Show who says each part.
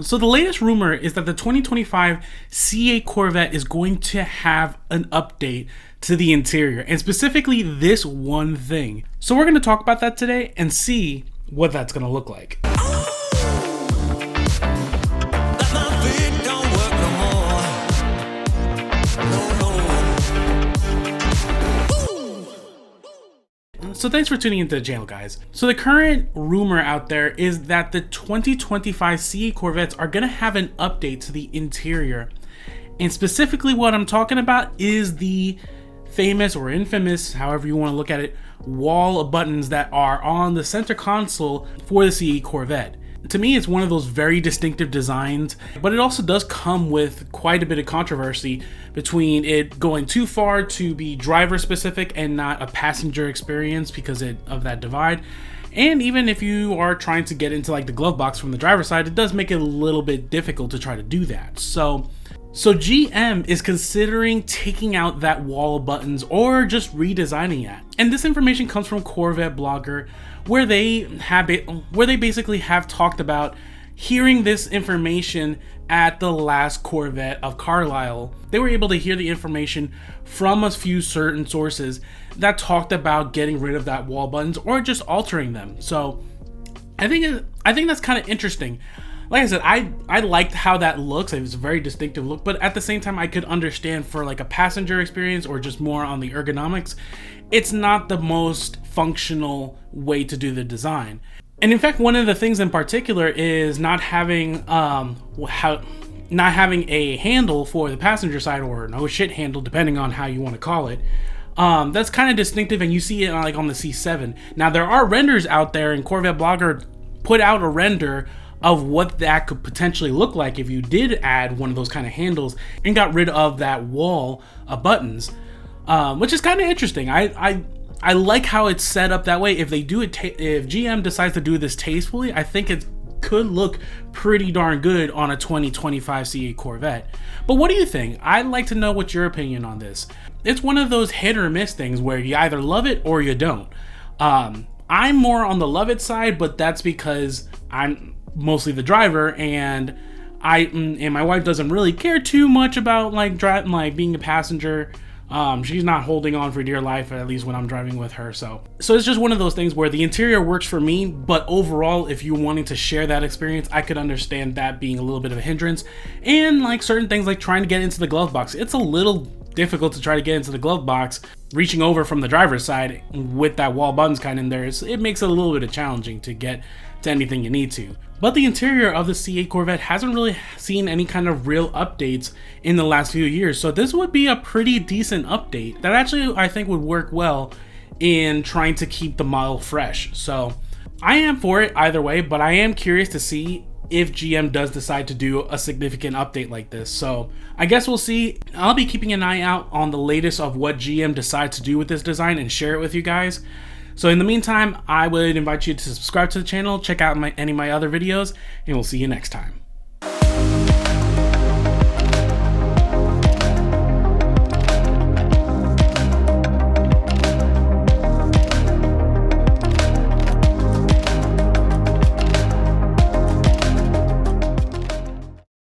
Speaker 1: So the latest rumor is that the 2025 C8 Corvette is going to have an update to the interior, and specifically this one thing. So we're going to talk about that today and see what that's going to look like. So thanks for tuning into the channel, guys. So the current rumor out there is that the 2025 C8 Corvettes are going to have an update to the interior. And specifically what I'm talking about is the famous or infamous, however you want to look at it, wall of buttons that are on the center console for the C8 Corvette. To me, it's one of those very distinctive designs, but it also does come with quite a bit of controversy between it going too far to be driver specific and not a passenger experience because of that divide. And even if you are trying to get into like the glove box from the driver's side, it does make it a little bit difficult to try to do that. So GM is considering taking out that wall of buttons or just redesigning it. And this information comes from Corvette Blogger, where they basically have talked about hearing this information at the last Corvette of Carlisle. They were able to hear the information from a few certain sources that talked about getting rid of that wall buttons or just altering them. So I think that's kind of interesting. Like I said, I liked how that looks. It was a very distinctive look, but at the same time, I could understand for like a passenger experience or just more on the ergonomics, it's not the most functional way to do the design. And in fact, one of the things in particular is not having a handle for the passenger side, or no shit handle, depending on how you want to call it. That's kind of distinctive, and you see it like on the C7. Now there are renders out there, and Corvette Blogger put out a render of what that could potentially look like if you did add one of those kind of handles and got rid of that wall of buttons, which is kind of interesting. I like how it's set up that way. If they do it, if GM decides to do this tastefully, I think it could look pretty darn good on a 2025 C8 Corvette. But what do you think? I'd like to know what your opinion on this. It's one of those hit or miss things where you either love it or you don't. I'm more on the love it side, but that's because I'm mostly the driver, and my wife doesn't really care too much about like being a passenger. She's not holding on for dear life, at least when I'm driving with her. So it's just one of those things where the interior works for me, but overall, if you're wanting to share that experience, I could understand that being a little bit of a hindrance. And like certain things like trying to get into the glove box, it's a little difficult to try to get into the glove box, reaching over from the driver's side with that wall buttons kind of in there. It makes it a little bit challenging to get to anything you need to. But the interior of the C8 Corvette hasn't really seen any kind of real updates in the last few years, so this would be a pretty decent update that actually I think would work well in trying to keep the model fresh. So I am for it either way, but I am curious to see if GM does decide to do a significant update like this. So I guess we'll see. I'll be keeping an eye out on the latest of what GM decides to do with this design and share it with you guys. So in the meantime, I would invite you to subscribe to the channel, check out any of my other videos, and we'll see you next time.